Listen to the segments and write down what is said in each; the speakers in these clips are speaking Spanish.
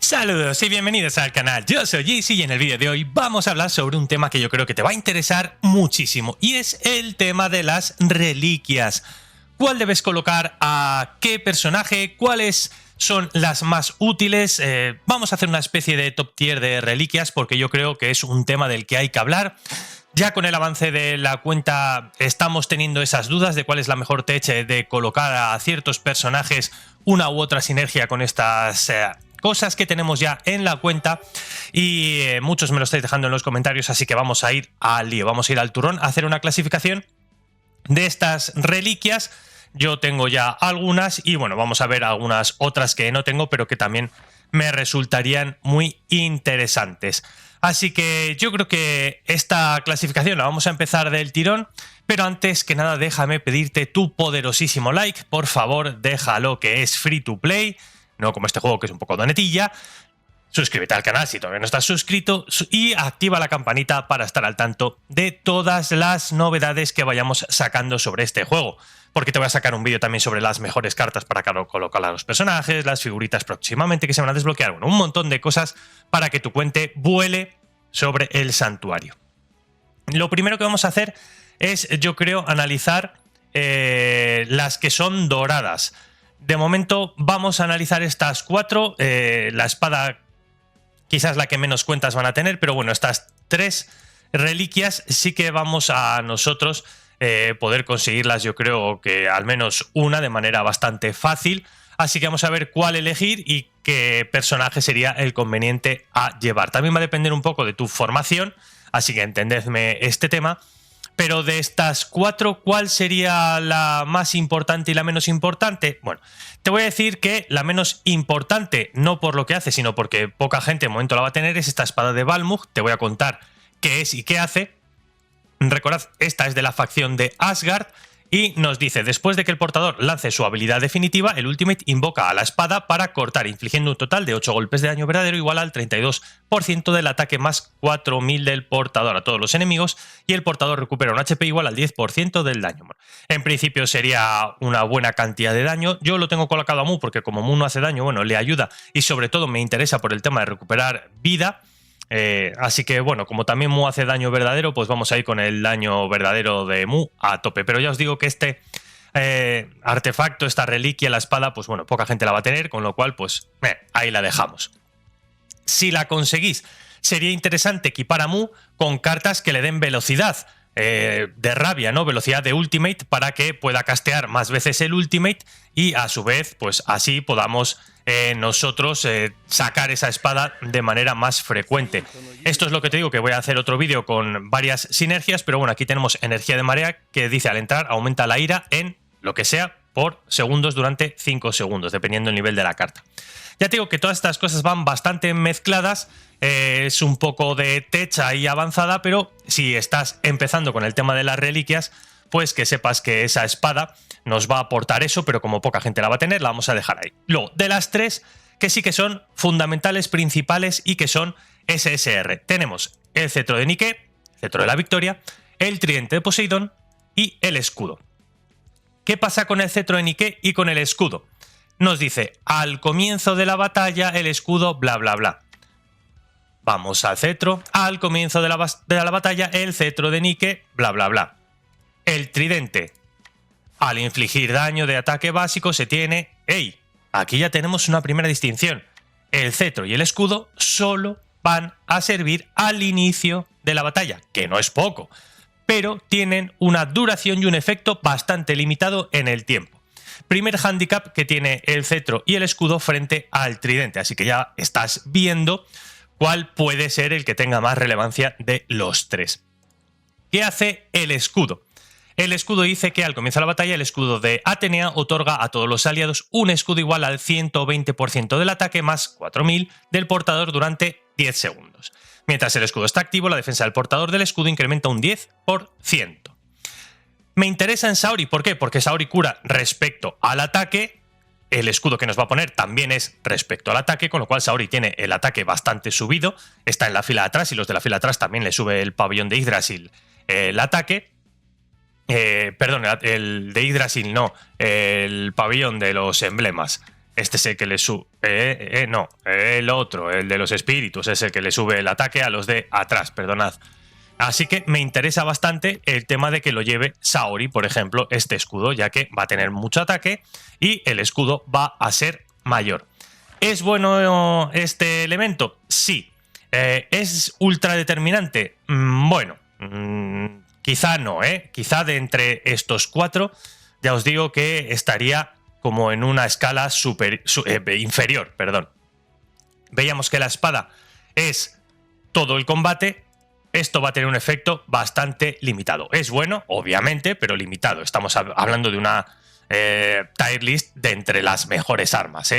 Saludos y bienvenidos al canal, yo soy Jaycee y en el vídeo de hoy vamos a hablar sobre un tema que yo creo que te va a interesar muchísimo y es el tema de las reliquias. ¿Cuál debes colocar a qué personaje? ¿Cuáles son las más útiles? Vamos a hacer una especie de top tier de reliquias porque yo creo que es un tema del que hay que hablar. Ya con el avance de la cuenta estamos teniendo esas dudas de cuál es la mejor tech de colocar a ciertos personajes una u otra sinergia con estas cosas que tenemos ya en la cuenta y muchos me lo estáis dejando en los comentarios, así que vamos a ir al lío, vamos a ir al turrón a hacer una clasificación de estas reliquias. Yo tengo ya algunas y bueno, vamos a ver algunas otras que no tengo pero que también me resultarían muy interesantes. Así que yo creo que esta clasificación la vamos a empezar del tirón, pero antes que nada déjame pedirte tu poderosísimo like, por favor déjalo, que es free to play, no como este juego que es un poco donetilla. Suscríbete al canal si todavía no estás suscrito y activa la campanita para estar al tanto de todas las novedades que vayamos sacando sobre este juego. Porque te voy a sacar un vídeo también sobre las mejores cartas para colocar a los personajes, las figuritas próximamente que se van a desbloquear, bueno, un montón de cosas para que tu cuenta vuele sobre el santuario. Lo primero que vamos a hacer es, yo creo, analizar las que son doradas. De momento vamos a analizar estas cuatro. La espada quizás la que menos cuentas van a tener, pero bueno, estas tres reliquias sí que vamos a nosotros poder conseguirlas, yo creo que al menos una de manera bastante fácil. Así que vamos a ver cuál elegir y qué personaje sería el conveniente a llevar. También va a depender un poco de tu formación, así que entendedme este tema. Pero de estas cuatro, ¿cuál sería la más importante y la menos importante? Bueno, te voy a decir que la menos importante, no por lo que hace, sino porque poca gente de momento la va a tener, es esta espada de Balmung. Te voy a contar qué es y qué hace. Recordad, esta es de la facción de Asgard y nos dice, después de que el portador lance su habilidad definitiva, el Ultimate invoca a la espada para cortar, infligiendo un total de 8 golpes de daño verdadero igual al 32% del ataque más 4000 del portador a todos los enemigos, y el portador recupera un HP igual al 10% del daño. Bueno, en principio sería una buena cantidad de daño. Yo lo tengo colocado a Mu porque como Mu no hace daño, bueno, le ayuda y sobre todo me interesa por el tema de recuperar vida. Así que bueno, como también Mu hace daño verdadero, pues vamos a ir con el daño verdadero de Mu a tope. Pero ya os digo que este artefacto, esta reliquia, la espada, pues bueno, poca gente la va a tener, con lo cual pues ahí la dejamos. Si la conseguís, sería interesante equipar a Mu con cartas que le den velocidad de rabia, ¿no? Velocidad de Ultimate, para que pueda castear más veces el Ultimate y a su vez, pues así podamos nosotros sacar esa espada de manera más frecuente. Esto es lo que te digo, que voy a hacer otro vídeo con varias sinergias, pero bueno, aquí tenemos energía de marea que dice al entrar aumenta la ira en lo que sea por segundos durante 5 segundos, dependiendo del nivel de la carta. Ya te digo que todas estas cosas van bastante mezcladas, es un poco de techa y avanzada, pero si estás empezando con el tema de las reliquias, pues que sepas que esa espada nos va a aportar eso, pero como poca gente la va a tener, la vamos a dejar ahí. Luego, de las tres que sí que son fundamentales, principales y que son SSR, tenemos el cetro de Nike, el cetro de la victoria, el tridente de Poseidón y el escudo. ¿Qué pasa con el cetro de Nike y con el escudo? Nos dice, al comienzo de la batalla, el escudo, bla, bla, bla. Vamos al cetro, al comienzo de la batalla, el cetro de Nike, bla, bla, bla. El tridente, al infligir daño de ataque básico se tiene... ¡Ey! Aquí ya tenemos una primera distinción. El cetro y el escudo solo van a servir al inicio de la batalla, que no es poco, pero tienen una duración y un efecto bastante limitado en el tiempo. Primer hándicap que tiene el cetro y el escudo frente al tridente, así que ya estás viendo cuál puede ser el que tenga más relevancia de los tres. ¿Qué hace el escudo? El escudo dice que al comienzo de la batalla el escudo de Atenea otorga a todos los aliados un escudo igual al 120% del ataque más 4000 del portador durante 10 segundos. Mientras el escudo está activo, la defensa del portador del escudo incrementa un 10%. Me interesa en Saori, ¿por qué? Porque Saori cura respecto al ataque, el escudo que nos va a poner también es respecto al ataque, con lo cual Saori tiene el ataque bastante subido, está en la fila de atrás y los de la fila de atrás también le sube el pabellón de Yggdrasil el ataque. Perdón, el de Yggdrasil no, el pabellón de los emblemas. este es el que le sube... no, el otro, el de los espíritus, es el que le sube el ataque a los de atrás, perdonad. Así que me interesa bastante el tema de que lo lleve Saori, por ejemplo, este escudo, ya que va a tener mucho ataque y el escudo va a ser mayor. ¿Es bueno este elemento? Sí. ¿Es ultra determinante? Bueno, quizá no, quizá de entre estos 4, ya os digo que estaría como en una escala inferior, perdón. Veíamos que la espada es todo el combate. Esto va a tener un efecto bastante limitado. Es bueno, obviamente, pero limitado. Estamos hablando de una tier list de entre las mejores armas,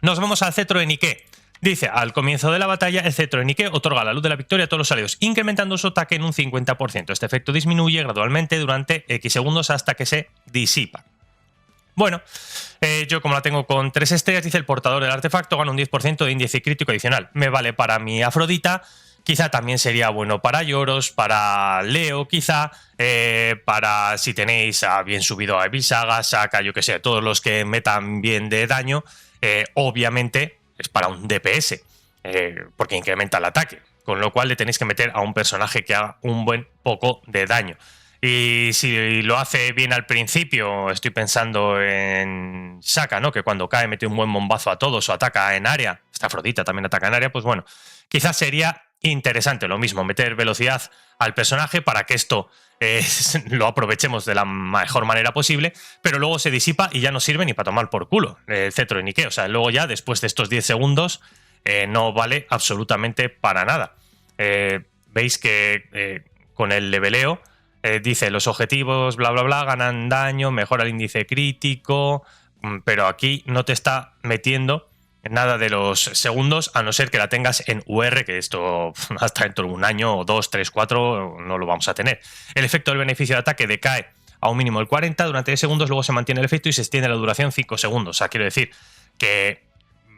Nos vamos al cetro de Nike. Dice, al comienzo de la batalla, el cetro de Nike otorga la luz de la victoria a todos los aliados, incrementando su ataque en un 50%. Este efecto disminuye gradualmente durante X segundos hasta que se disipa. Bueno, yo como la tengo con 3 estrellas, dice el portador del artefacto gana un 10% de índice crítico adicional. Me vale para mi Afrodita, quizá también sería bueno para Yoros, para Leo, quizá, para si tenéis bien subido a Evil Saga, Saka, yo que sé, todos los que metan bien de daño, obviamente es para un DPS, porque incrementa el ataque, con lo cual le tenéis que meter a un personaje que haga un buen poco de daño. Y si lo hace bien al principio, estoy pensando en Saka, ¿no? Que cuando cae mete un buen bombazo a todos o ataca en área. Esta Afrodita también ataca en área, pues bueno, quizás sería interesante lo mismo, meter velocidad al personaje para que esto lo aprovechemos de la mejor manera posible, pero luego se disipa y ya no sirve ni para tomar por culo el cetro de Nike. O sea, luego ya después de estos 10 segundos no vale absolutamente para nada. Veis que con el leveleo dice los objetivos, bla, bla, bla, ganan daño, mejora el índice crítico, pero aquí no te está metiendo nada de los segundos, a no ser que la tengas en UR, que esto hasta dentro de un año o 2, 3, 4 no lo vamos a tener. El efecto del beneficio de ataque decae a un mínimo del 40 durante 10 segundos, luego se mantiene el efecto y se extiende la duración 5 segundos. O sea, quiero decir que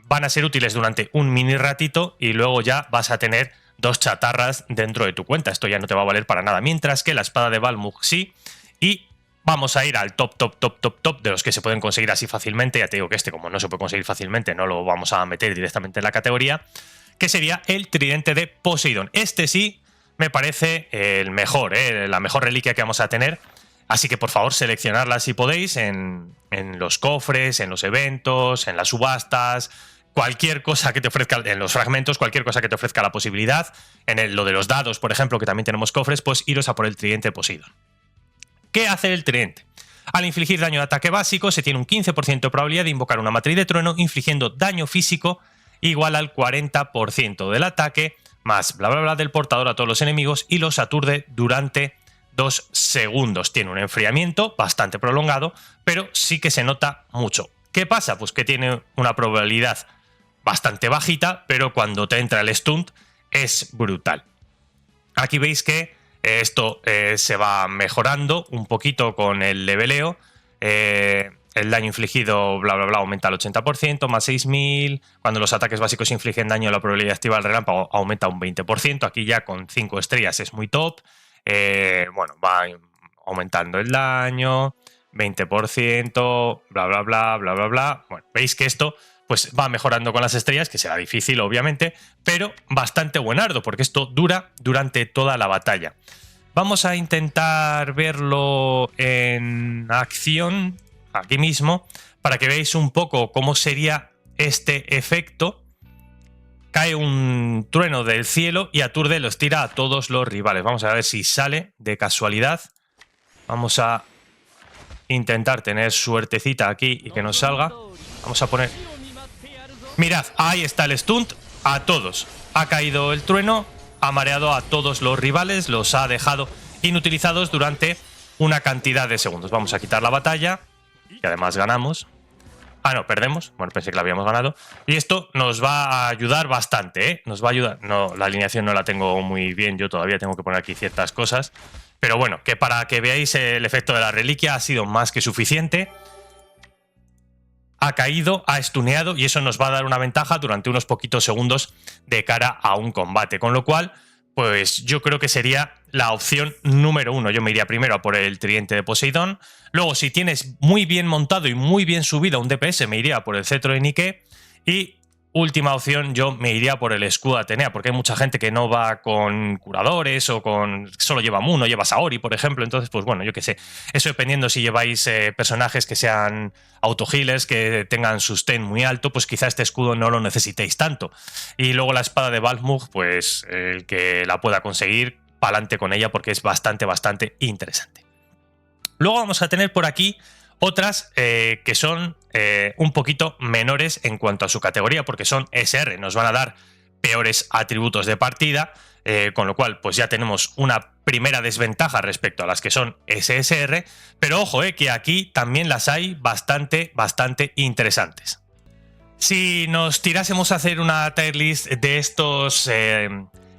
van a ser útiles durante un mini ratito y luego ya vas a tener 2 chatarras dentro de tu cuenta. Esto ya no te va a valer para nada. Mientras que la espada de Balmung sí. Y vamos a ir al top de los que se pueden conseguir así fácilmente. Ya te digo que este, como no se puede conseguir fácilmente, no lo vamos a meter directamente en la categoría, que sería el tridente de Poseidón. Este sí me parece el mejor, la mejor reliquia que vamos a tener. Así que por favor seleccionarla si podéis en los cofres, en los eventos, en las subastas, cualquier cosa que te ofrezca, en los fragmentos, cualquier cosa que te ofrezca la posibilidad. En lo de los dados, por ejemplo, que también tenemos cofres, pues iros a por el tridente de Poseidón. ¿Qué hace el tridente? Al infligir daño de ataque básico, se tiene un 15% de probabilidad de invocar una matriz de trueno, infligiendo daño físico igual al 40% del ataque, más bla bla bla del portador a todos los enemigos y los aturde durante 2 segundos. Tiene un enfriamiento bastante prolongado, pero sí que se nota mucho. ¿Qué pasa? Pues que tiene una probabilidad bastante bajita, pero cuando te entra el stunt es brutal. Aquí veis que esto se va mejorando un poquito con el leveleo. El daño infligido, bla, bla, bla, aumenta al 80%, más 6000. Cuando los ataques básicos infligen daño, la probabilidad de activar el relámpago aumenta un 20%. Aquí ya con 5 estrellas es muy top. Bueno, va aumentando el daño, 20%, bla, bla, bla, bla, bla, bla. Bueno, veis que esto pues va mejorando con las estrellas, que será difícil obviamente, pero bastante buenardo, porque esto dura durante toda la batalla. Vamos a intentar verlo en acción, aquí mismo, para que veáis un poco cómo sería este efecto. Cae un trueno del cielo y aturde, los tira a todos los rivales. Vamos a ver si sale de casualidad. Vamos a intentar tener suertecita aquí y que nos salga. Vamos a poner... Mirad, ahí está el stunt a todos. Ha caído el trueno, ha mareado a todos los rivales, los ha dejado inutilizados durante una cantidad de segundos. Vamos a quitar la batalla, que además ganamos. Ah, no, perdemos. Bueno, pensé que la habíamos ganado. Y esto nos va a ayudar bastante, ¿eh? Nos va a ayudar. No, la alineación no la tengo muy bien. Yo todavía tengo que poner aquí ciertas cosas. Pero bueno, que para que veáis el efecto de la reliquia ha sido más que suficiente. Ha caído, ha stuneado y eso nos va a dar una ventaja durante unos poquitos segundos de cara a un combate. Con lo cual, pues yo creo que sería la opción número 1. Yo me iría primero a por el tridente de Poseidón. Luego, si tienes muy bien montado y muy bien subido un DPS, me iría por el cetro de Nike. Y última opción, yo me iría por el escudo de Atenea, porque hay mucha gente que no va con curadores o con solo lleva Mu, no lleva Saori, por ejemplo. Entonces, pues bueno, yo qué sé. Eso dependiendo si lleváis personajes que sean auto-healers, que tengan sustain muy alto, pues quizá este escudo no lo necesitéis tanto. Y luego la espada de Balmung, pues el que la pueda conseguir, pa'lante con ella, porque es bastante interesante. Luego vamos a tener por aquí otras que son un poquito menores en cuanto a su categoría, porque son SR, nos van a dar peores atributos de partida, con lo cual pues ya tenemos una primera desventaja respecto a las que son SSR, pero ojo, que aquí también las hay bastante interesantes. Si nos tirásemos a hacer una tier list de estos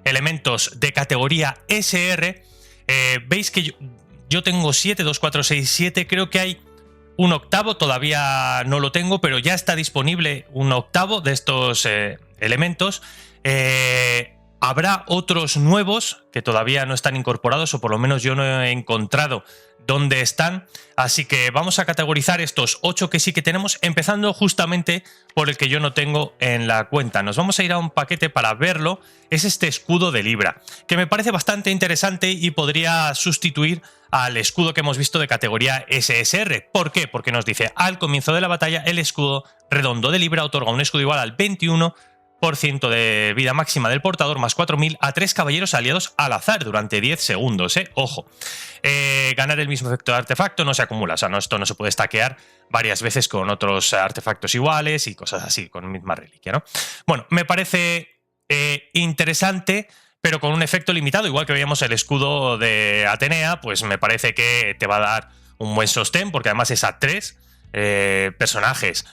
elementos de categoría SR, veis que yo tengo 7, 2, 4, 6, 7, creo que hay un octavo, todavía no lo tengo, pero ya está disponible un octavo de estos elementos. Habrá otros nuevos que todavía no están incorporados, o por lo menos yo no he encontrado dónde están, así que vamos a categorizar estos 8 que sí que tenemos, empezando justamente por el que yo no tengo en la cuenta. Nos vamos a ir a un paquete para verlo, es este escudo de Libra, que me parece bastante interesante y podría sustituir al escudo que hemos visto de categoría SSR. ¿Por qué? Porque nos dice, al comienzo de la batalla, el escudo redondo de Libra otorga un escudo igual al 21% de vida máxima del portador más 4000 a 3 caballeros aliados al azar durante 10 segundos, Ojo. Ganar el mismo efecto de artefacto no se acumula, o sea, esto no se puede stackear varias veces con otros artefactos iguales y cosas así, con misma reliquia, ¿no? Bueno, me parece interesante, pero con un efecto limitado, igual que veíamos el escudo de Atenea, pues me parece que te va a dar un buen sostén, porque además es a 3 personajes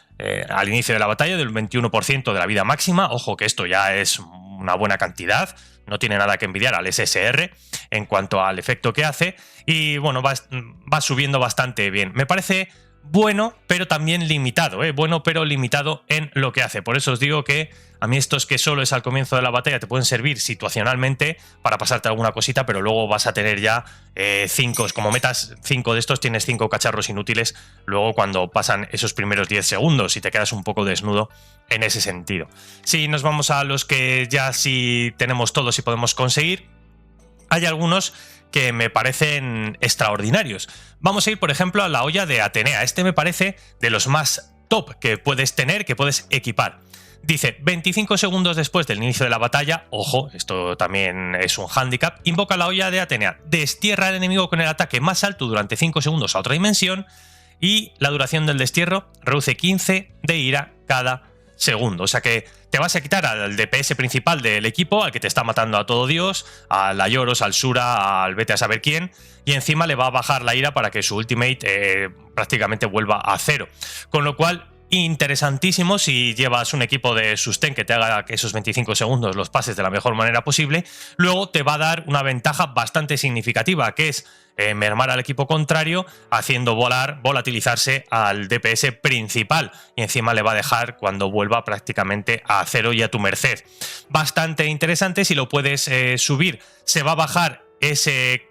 al inicio de la batalla del 21% de la vida máxima. Ojo que esto ya es una buena cantidad, no tiene nada que envidiar al SSR en cuanto al efecto que hace, y bueno, va subiendo bastante bien. Me parece bueno, pero también limitado, bueno, pero limitado en lo que hace. Por eso os digo que a mí estos que solo es al comienzo de la batalla te pueden servir situacionalmente para pasarte alguna cosita, pero luego vas a tener ya 5, como metas 5 de estos, tienes 5 cacharros inútiles luego cuando pasan esos primeros 10 segundos y te quedas un poco desnudo en ese sentido. Si nos vamos a los que ya sí tenemos todos y podemos conseguir, hay algunos que me parecen extraordinarios. Vamos a ir, por ejemplo, a la olla de Atenea. Este me parece de los más top que puedes tener, que puedes equipar. Dice, 25 segundos después del inicio de la batalla, ojo, esto también es un handicap, invoca la olla de Atenea, destierra al enemigo con el ataque más alto durante 5 segundos a otra dimensión, y la duración del destierro reduce 15 de ira cada segundo. O sea que te vas a quitar al DPS principal del equipo, al que te está matando a todo Dios, al Aioros, al Sura, al vete a saber quién, y encima le va a bajar la ira para que su ultimate prácticamente vuelva a 0. Con lo cual, interesantísimo si llevas un equipo de sustain que te haga que esos 25 segundos los pases de la mejor manera posible. Luego te va a dar una ventaja bastante significativa, que es mermar al equipo contrario, haciendo volatilizarse al DPS principal, y encima le va a dejar cuando vuelva prácticamente a 0 y a tu merced. Bastante interesante. Si lo puedes subir, se va a bajar ese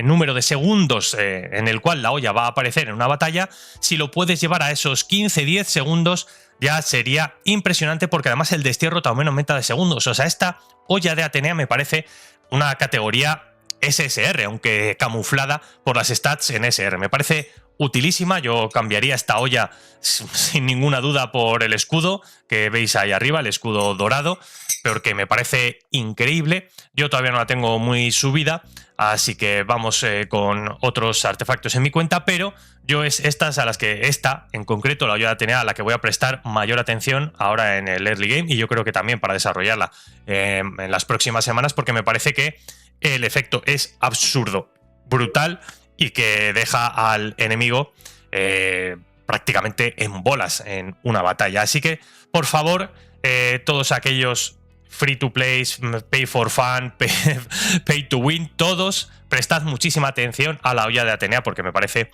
número de segundos en el cual la olla va a aparecer en una batalla. Si lo puedes llevar a esos 15-10 segundos, ya sería impresionante, porque además el destierro también aumenta de segundos. O sea, esta olla de Atenea me parece una categoría SSR, aunque camuflada por las stats en SR. Me parece utilísima. Yo cambiaría esta olla sin ninguna duda por el escudo que veis ahí arriba, el escudo dorado, porque me parece increíble. Yo todavía no la tengo muy subida, así que vamos con otros artefactos en mi cuenta, pero yo es estas a las que esta en concreto, la olla de Atenea, a la que voy a prestar mayor atención ahora en el early game, y yo creo que también para desarrollarla en las próximas semanas, porque me parece que el efecto es absurdo, brutal, y que deja al enemigo prácticamente en bolas en una batalla. Así que, por favor, todos aquellos free to play, pay for fun, pay to win, todos prestad muchísima atención a la olla de Atenea, porque me parece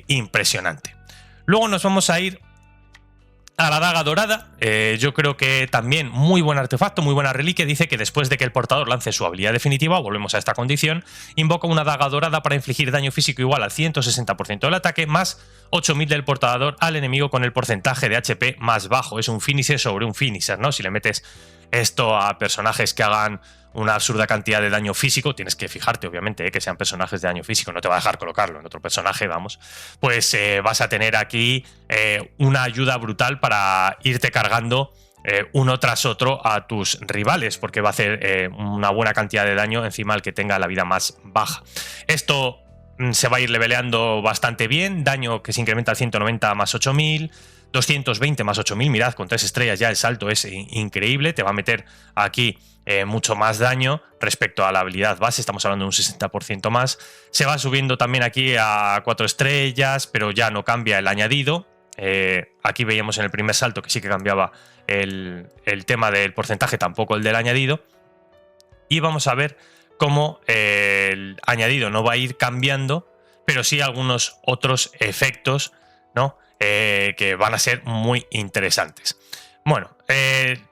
impresionante. Luego nos vamos a ir a la daga dorada. Yo creo que también muy buen artefacto, muy buena reliquia. Dice que después de que el portador lance su habilidad definitiva, volvemos a esta condición, invoca una daga dorada para infligir daño físico igual al 160% del ataque, más 8000 del portador al enemigo con el porcentaje de HP más bajo. Es un finisher sobre un finisher, ¿no? Si le metes esto a personajes que hagan una absurda cantidad de daño físico, tienes que fijarte, obviamente, que sean personajes de daño físico, no te va a dejar colocarlo en otro personaje, vamos, pues vas a tener aquí una ayuda brutal para irte cargando uno tras otro a tus rivales, porque va a hacer una buena cantidad de daño encima al que tenga la vida más baja. Esto se va a ir leveleando bastante bien, daño que se incrementa al 190 más 8000, 220 más 8000, mirad, con 3 estrellas ya el salto es increíble, te va a meter aquí mucho más daño respecto a la habilidad base, estamos hablando de un 60% más. Se va subiendo también aquí a 4 estrellas, pero ya no cambia el añadido. Aquí veíamos en el primer salto que sí que cambiaba el tema del porcentaje, tampoco el del añadido. Y vamos a ver cómo el añadido no va a ir cambiando, pero sí algunos otros efectos, ¿no? Que van a ser muy interesantes. Bueno,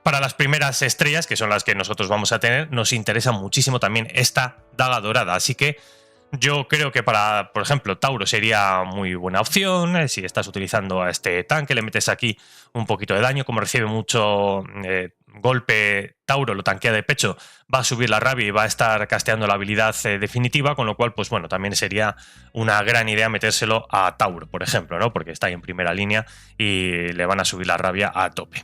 para las primeras estrellas, que son las que nosotros vamos a tener, nos interesa muchísimo también esta daga dorada. Así que yo creo que para, por ejemplo, Tauro sería muy buena opción. Si estás utilizando a este tanque, le metes aquí un poquito de daño. Como recibe mucho golpe, Tauro lo tanquea de pecho, va a subir la rabia y va a estar casteando la habilidad definitiva, con lo cual, pues bueno, también sería una gran idea metérselo a Tauro, por ejemplo, ¿no? Porque está ahí en primera línea y le van a subir la rabia a tope.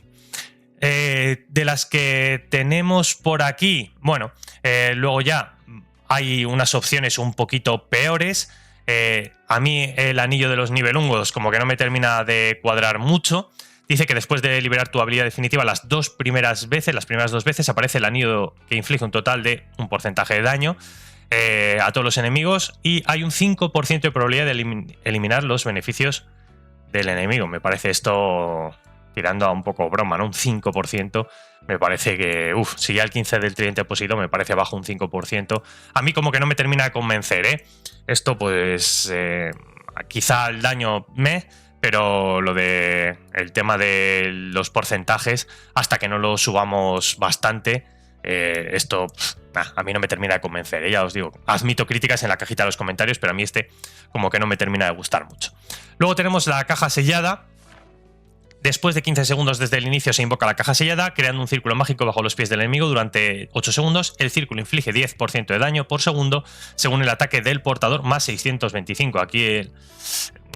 De las que tenemos por aquí, bueno, luego ya hay unas opciones un poquito peores. A mí el anillo de los nivelungos como que no me termina de cuadrar mucho. Dice que después de liberar tu habilidad definitiva las primeras dos veces aparece el anillo que inflige un total de un porcentaje de daño a todos los enemigos y hay un 5% de probabilidad de eliminar los beneficios del enemigo. Me parece esto tirando a un poco broma, ¿no? Un 5%. Me parece que, si ya el 15 del tridente poseído me parece bajo un 5%. A mí como que no me termina de convencer, ¿eh? Esto pues quizá el daño pero lo de el tema de los porcentajes, hasta que no lo subamos bastante, esto a mí no me termina de convencer, ¿eh? Ya os digo, admito críticas en la cajita de los comentarios, pero a mí este como que no me termina de gustar mucho. Luego tenemos la caja sellada. Después de 15 segundos desde el inicio se invoca la caja sellada, creando un círculo mágico bajo los pies del enemigo durante 8 segundos. El círculo inflige 10% de daño por segundo, según el ataque del portador, más 625. Aquí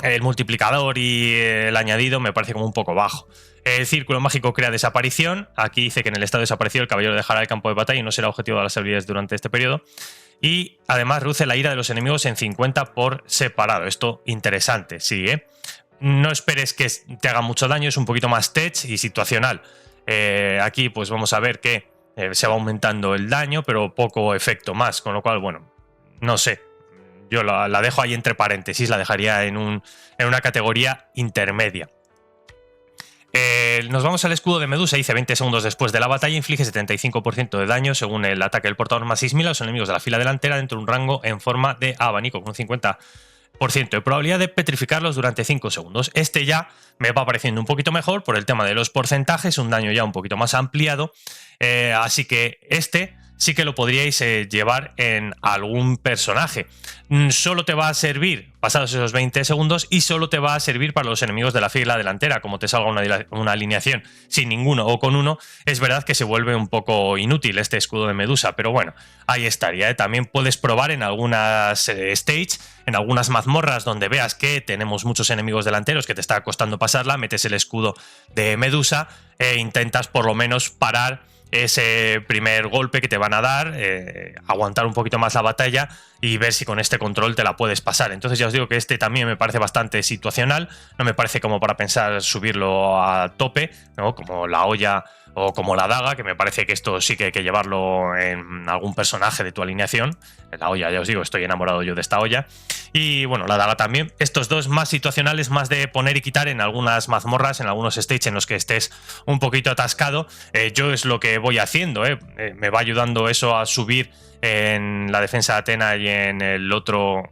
el multiplicador y el añadido me parece como un poco bajo. El círculo mágico crea desaparición. Aquí dice que en el estado desaparecido el caballero dejará el campo de batalla y no será objetivo de las habilidades durante este periodo. Y además reduce la ira de los enemigos en 50 por separado. Esto interesante, sí, ¿eh? No esperes que te haga mucho daño, es un poquito más tech y situacional. Aquí pues vamos a ver que se va aumentando el daño, pero poco efecto más, con lo cual, bueno, no sé. Yo la dejo ahí entre paréntesis, la dejaría en una categoría intermedia. Nos vamos al escudo de Medusa, dice 20 segundos después de la batalla, inflige 75% de daño según el ataque del portador más 6000 a los enemigos de la fila delantera dentro de un rango en forma de abanico, con un 50% de probabilidad de petrificarlos durante 5 segundos. Este ya me va pareciendo un poquito mejor por el tema de los porcentajes, un daño ya un poquito más ampliado, así que este sí que lo podríais llevar en algún personaje. Solo te va a servir pasados esos 20 segundos y solo te va a servir para los enemigos de la fila delantera. Como te salga una alineación sin ninguno o con uno, es verdad que se vuelve un poco inútil este escudo de Medusa, pero bueno, ahí estaría, ¿eh? También puedes probar en algunas stage, en algunas mazmorras donde veas que tenemos muchos enemigos delanteros que te está costando pasarla, metes el escudo de Medusa e intentas por lo menos parar ese primer golpe que te van a dar, aguantar un poquito más la batalla y ver si con este control te la puedes pasar. Entonces ya os digo que este también me parece bastante situacional, no me parece como para pensar subirlo a tope, ¿no? Como la olla o como la daga, que me parece que esto sí que hay que llevarlo en algún personaje de tu alineación. La olla, ya os digo, estoy enamorado yo de esta olla. Y bueno, la daga también. Estos dos más situacionales, más de poner y quitar en algunas mazmorras, en algunos stages en los que estés un poquito atascado. Yo es lo que voy haciendo, me va ayudando eso a subir en la defensa de Athena y en el otro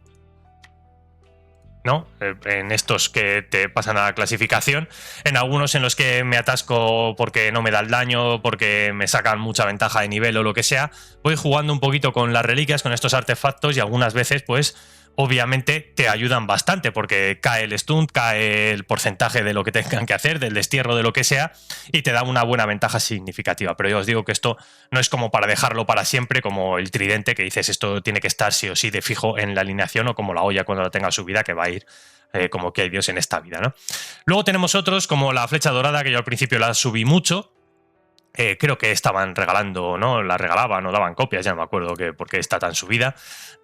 ¿no? En estos que te pasan a la clasificación, en algunos en los que me atasco porque no me da el daño, porque me sacan mucha ventaja de nivel o lo que sea, voy jugando un poquito con las reliquias, con estos artefactos, y algunas veces pues obviamente te ayudan bastante porque cae el stun, cae el porcentaje de lo que tengan que hacer, del destierro, de lo que sea, y te da una buena ventaja significativa. Pero yo os digo que esto no es como para dejarlo para siempre, como el tridente, que dices esto tiene que estar sí o sí de fijo en la alineación, o como la olla cuando la tenga subida, que va a ir como que hay Dios en esta vida, ¿no? Luego tenemos otros como la flecha dorada, que yo al principio la subí mucho. Creo que estaban regalando, ¿no? La regalaban o daban copias, ya no me acuerdo por qué está tan subida.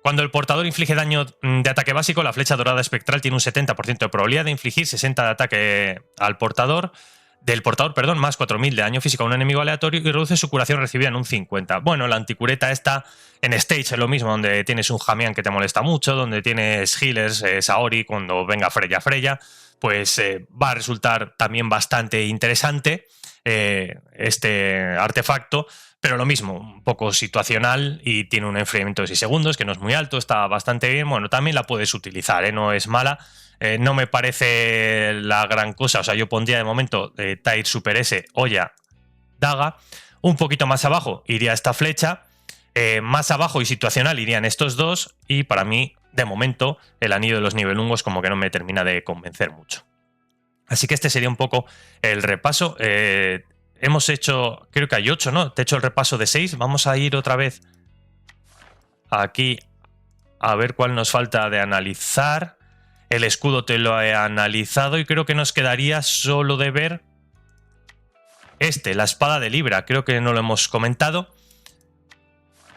Cuando el portador inflige daño de ataque básico, la flecha dorada espectral tiene un 70% de probabilidad de infligir 60 de ataque al portador. Del portador, perdón, más 4000 de daño físico a un enemigo aleatorio y reduce su curación recibida en un 50. Bueno, la anticureta está en Stage, es lo mismo, donde tienes un Jamián que te molesta mucho, donde tienes healers, Saori, cuando venga Freya, pues va a resultar también bastante interesante este artefacto, pero lo mismo, un poco situacional y tiene un enfriamiento de 6 segundos, que no es muy alto, está bastante bien. Bueno, también la puedes utilizar, no es mala. No me parece la gran cosa, o sea, yo pondría de momento Tyr Super S, olla, daga. Un poquito más abajo iría esta flecha, más abajo y situacional irían estos dos, y para mí, de momento, el anillo de los nivelungos como que no me termina de convencer mucho. Así que este sería un poco el repaso. Hemos hecho, creo que hay 8, ¿no? Te he hecho el repaso de 6. Vamos a ir otra vez aquí a ver cuál nos falta de analizar. El escudo te lo he analizado y creo que nos quedaría solo de ver la espada de Libra. Creo que no lo hemos comentado.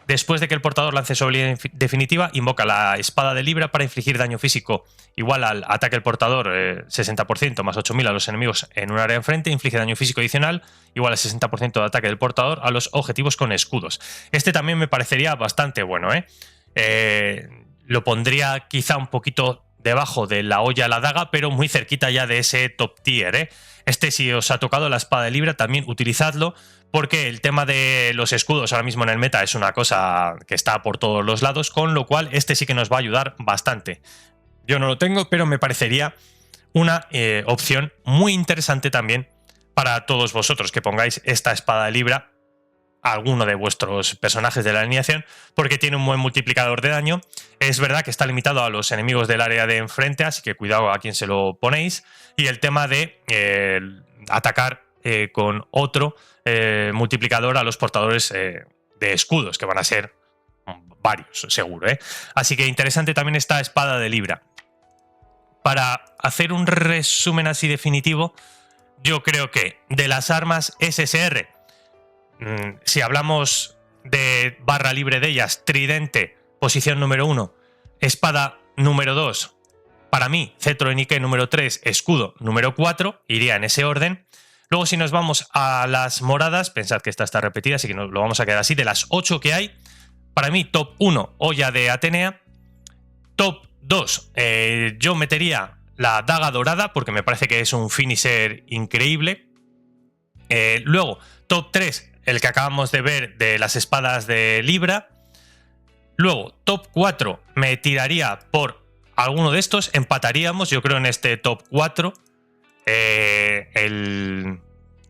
Después de que el portador lance su habilidad definitiva, invoca la espada de Libra para infligir daño físico igual al ataque del portador, 60% más 8000 a los enemigos en un área enfrente. Inflige daño físico adicional igual al 60% de ataque del portador a los objetivos con escudos. Este también me parecería bastante bueno, lo pondría quizá un poquito debajo de la olla a la daga, pero muy cerquita ya de ese top tier, Este, si os ha tocado la espada de Libra, también utilizadlo, porque el tema de los escudos ahora mismo en el meta es una cosa que está por todos los lados, con lo cual este sí que nos va a ayudar bastante. Yo no lo tengo, pero me parecería una opción muy interesante también para todos vosotros, que pongáis esta espada de Libra a alguno de vuestros personajes de la alineación, porque tiene un buen multiplicador de daño. Es verdad que está limitado a los enemigos del área de enfrente, así que cuidado a quién se lo ponéis. Y el tema de atacar con otro multiplicador a los portadores de escudos, que van a ser varios, seguro. Así que interesante también esta espada de Libra. Para hacer un resumen así definitivo, yo creo que de las armas SSR, si hablamos de barra libre de ellas, tridente, posición número 1, espada número 2, para mí, cetro de Nike número 3, escudo número 4, iría en ese orden. Luego, si nos vamos a las moradas, pensad que esta está repetida, así que lo vamos a quedar así. De las 8 que hay, para mí, top 1, olla de Atenea. Top 2, yo metería la daga dorada, porque me parece que es un finisher increíble. Luego, top 3, el que acabamos de ver de las espadas de Libra. Luego, top 4, me tiraría por alguno de estos, empataríamos, yo creo, en este top 4.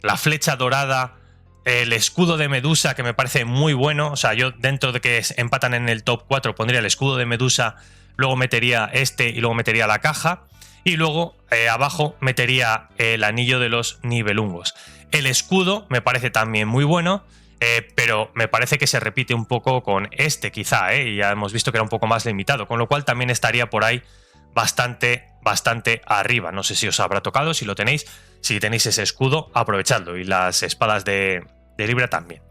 La flecha dorada, el escudo de Medusa, que me parece muy bueno. O sea, yo dentro de que empatan en el top 4 pondría el escudo de Medusa, luego metería este y luego metería la caja. Y luego abajo metería el anillo de los nivelungos. El escudo me parece también muy bueno, pero me parece que se repite un poco con este quizá, y ya hemos visto que era un poco más limitado, con lo cual también estaría por ahí bastante arriba. No sé si os habrá tocado, si lo tenéis. Si tenéis ese escudo, aprovechadlo, y las espadas de Libra también.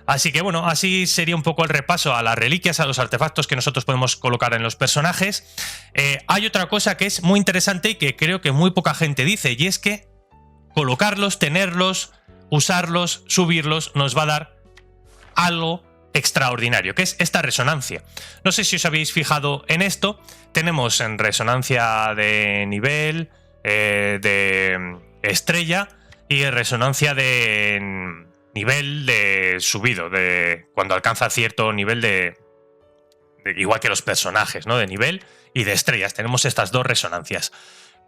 Así que bueno, así sería un poco el repaso a las reliquias, a los artefactos que nosotros podemos colocar en los personajes. Hay otra cosa que es muy interesante y que creo que muy poca gente dice, y es que colocarlos, tenerlos, usarlos, subirlos, nos va a dar algo extraordinario, que es esta resonancia. No sé si os habéis fijado en esto. Tenemos en resonancia de nivel, de estrella, y resonancia de nivel de subido, de cuando alcanza cierto nivel de igual que los personajes, ¿no? De nivel y de estrellas. Tenemos estas dos resonancias.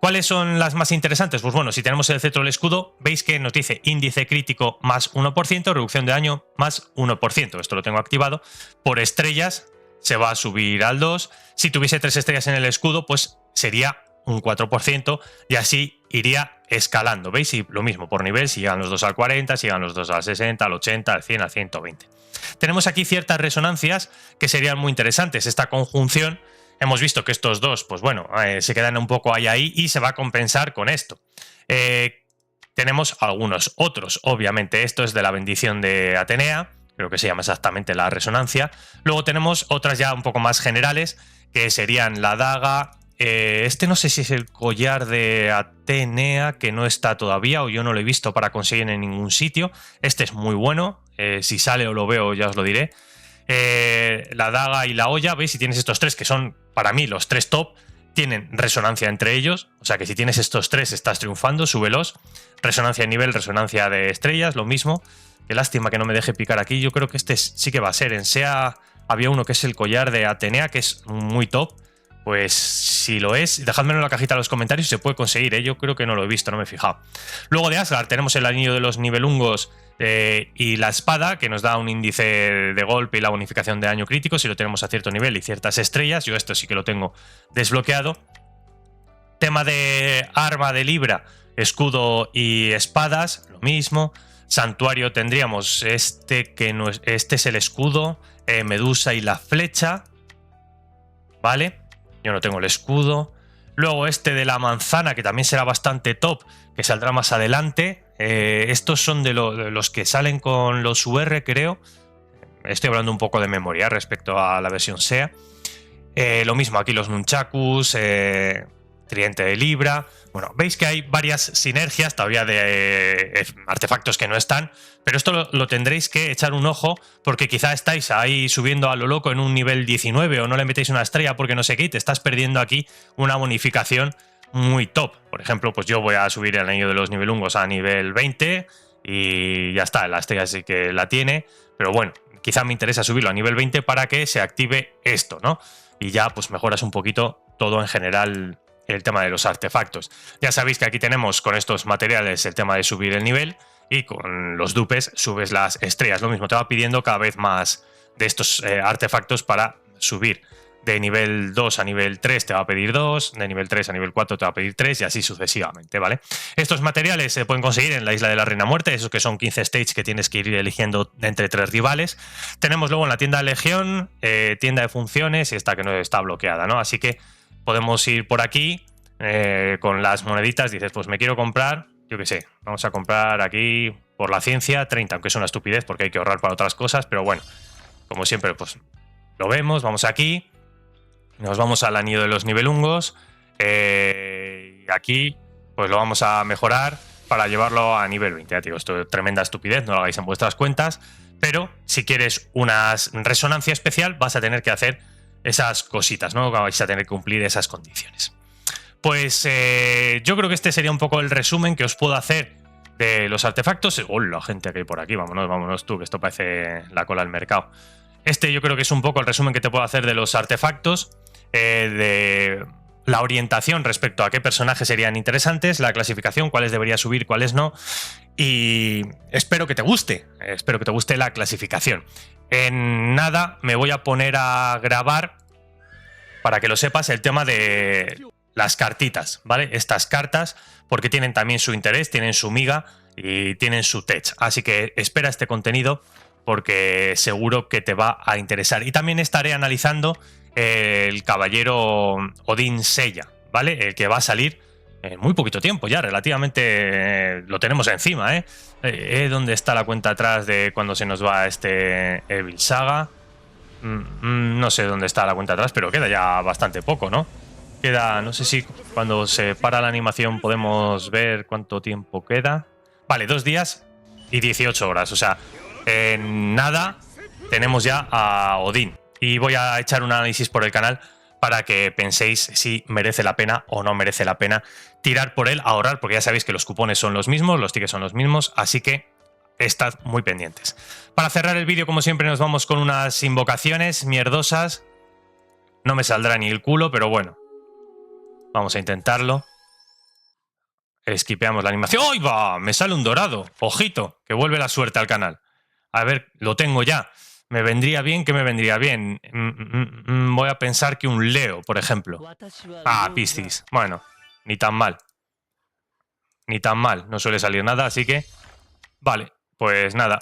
¿Cuáles son las más interesantes? Pues bueno, si tenemos el cetro del escudo, veis que nos dice índice crítico más 1%, reducción de daño más 1%. Esto lo tengo activado. Por estrellas se va a subir al 2. Si tuviese 3 estrellas en el escudo, pues sería un 4% y así iría escalando. ¿Veis? Y lo mismo por nivel, si llegan los 2 al 40, si llegan los 2 al 60, al 80, al 100, al 120. Tenemos aquí ciertas resonancias que serían muy interesantes. Esta conjunción, hemos visto que estos dos, pues bueno, se quedan un poco ahí y se va a compensar con esto. Tenemos algunos otros, obviamente esto es de la bendición de Atenea, creo que se llama exactamente la resonancia. Luego tenemos otras ya un poco más generales, que serían la daga. Este no sé si es el collar de Atenea, que no está todavía, o yo no lo he visto para conseguir en ningún sitio. Este es muy bueno, si sale o lo veo ya os lo diré. La daga y la olla, ¿veis? Si tienes estos tres, que son para mí los tres top, tienen resonancia entre ellos, o sea que si tienes estos tres estás triunfando, súbelos. Resonancia de nivel, resonancia de estrellas, lo mismo. Qué lástima que no me deje picar aquí, yo creo que este sí que va a ser. En SEA había uno que es el collar de Atenea, que es muy top. Pues si lo es, dejádmelo en la cajita de los comentarios si se puede conseguir, ¿eh? Yo creo que no lo he visto, no me he fijado. Luego de Asgard tenemos el anillo de los nivelungos y la espada, que nos da un índice de golpe y la bonificación de daño crítico si lo tenemos a cierto nivel y ciertas estrellas. Yo esto sí que lo tengo desbloqueado. Tema de arma de Libra, escudo y espadas, lo mismo. Santuario tendríamos este, que no es, este es el escudo, Medusa y la flecha, ¿vale? Yo no tengo el escudo. Luego este de la manzana, que también será bastante top, que saldrá más adelante. Estos son de los que salen con los UR, creo. Estoy hablando un poco de memoria respecto a la versión SEA. Lo mismo aquí los nunchakus, tridente de Libra. Bueno, veis que hay varias sinergias todavía de artefactos que no están, pero esto lo tendréis que echar un ojo porque quizá estáis ahí subiendo a lo loco en un nivel 19 o no le metéis una estrella porque no sé qué y te estás perdiendo aquí una bonificación muy top. Por ejemplo, pues yo voy a subir el anillo de los nivelungos a nivel 20 y ya está, la estrella sí que la tiene, pero bueno, quizá me interesa subirlo a nivel 20 para que se active esto, ¿no? Y ya pues mejoras un poquito todo en general el tema de los artefactos. Ya sabéis que aquí tenemos con estos materiales el tema de subir el nivel y con los dupes subes las estrellas. Lo mismo, te va pidiendo cada vez más de estos artefactos para subir. De nivel 2 a nivel 3 te va a pedir 2, de nivel 3 a nivel 4 te va a pedir 3 y así sucesivamente, ¿vale? Estos materiales se pueden conseguir en la Isla de la Reina Muerte, esos que son 15 stages que tienes que ir eligiendo entre 3 rivales. Tenemos luego en la tienda de Legión, tienda de funciones, y esta que no está bloqueada, ¿no? Así que podemos ir por aquí con las moneditas, dices, pues me quiero comprar, yo qué sé, vamos a comprar aquí por la ciencia 30, aunque es una estupidez porque hay que ahorrar para otras cosas, pero bueno, como siempre, pues lo vemos, vamos aquí, nos vamos al anillo de los nivelungos y aquí pues lo vamos a mejorar para llevarlo a nivel 20. Ya te digo, esto es tremenda estupidez, no lo hagáis en vuestras cuentas, pero si quieres una resonancia especial vas a tener que hacer esas cositas, ¿no? Vais a tener que cumplir esas condiciones. Pues yo creo que este sería un poco el resumen que os puedo hacer de los artefactos. ¡Hola, gente que hay por aquí! Vámonos tú, que esto parece la cola del mercado. Este yo creo que es un poco el resumen que te puedo hacer de los artefactos, de la orientación respecto a qué personajes serían interesantes, la clasificación, cuáles deberías subir, cuáles no. Y espero que te guste la clasificación. En nada me voy a poner a grabar, para que lo sepas, el tema de las cartitas, ¿vale? Estas cartas, porque tienen también su interés, tienen su miga y tienen su tech. Así que espera este contenido porque seguro que te va a interesar. Y también estaré analizando el caballero Odín Sella, ¿vale? El que va a salir en muy poquito tiempo ya, relativamente lo tenemos encima, ¿eh? ¿Dónde está la cuenta atrás de cuando se nos va este Evil Saga? No sé dónde está la cuenta atrás, pero queda ya bastante poco, ¿no? Queda, no sé si cuando se para la animación podemos ver cuánto tiempo queda. Vale, 2 días y 18 horas, o sea, en nada tenemos ya a Odín. Y voy a echar un análisis por el canal para que penséis si merece la pena o no merece la pena tirar por él, ahorrar, porque ya sabéis que los cupones son los mismos, los tickets son los mismos, así que estad muy pendientes. Para cerrar el vídeo, como siempre, nos vamos con unas invocaciones mierdosas. No me saldrá ni el culo, pero bueno. Vamos a intentarlo. Esquipeamos la animación. ¡Ay, va! Me sale un dorado. Ojito, que vuelve la suerte al canal. A ver, lo tengo ya. ¿Me vendría bien? ¿Qué me vendría bien? Voy a pensar que un Leo, por ejemplo. Ah, Piscis. Bueno, ni tan mal. Ni tan mal. No suele salir nada, así que... Vale, pues nada.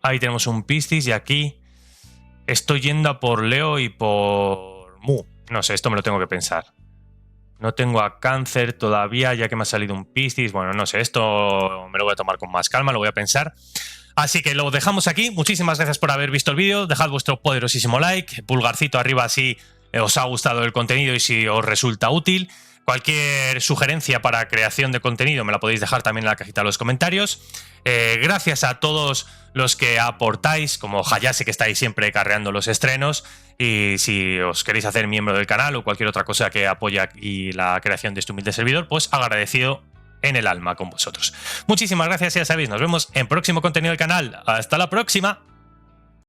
Ahí tenemos un Piscis y aquí... Estoy yendo a por Leo y por Mu. No sé, esto me lo tengo que pensar. No tengo a Cáncer todavía, ya que me ha salido un Piscis. Bueno, no sé, esto me lo voy a tomar con más calma, lo voy a pensar. Así que lo dejamos aquí. Muchísimas gracias por haber visto el vídeo. Dejad vuestro poderosísimo like, pulgarcito arriba si os ha gustado el contenido y si os resulta útil. Cualquier sugerencia para creación de contenido me la podéis dejar también en la cajita de los comentarios. Gracias a todos los que aportáis, como Hayase, que estáis siempre carreando los estrenos. Y si os queréis hacer miembro del canal o cualquier otra cosa que apoye y la creación de este humilde servidor, pues agradecido en el alma con vosotros. Muchísimas gracias y ya sabéis, nos vemos en próximo contenido del canal. ¡Hasta la próxima!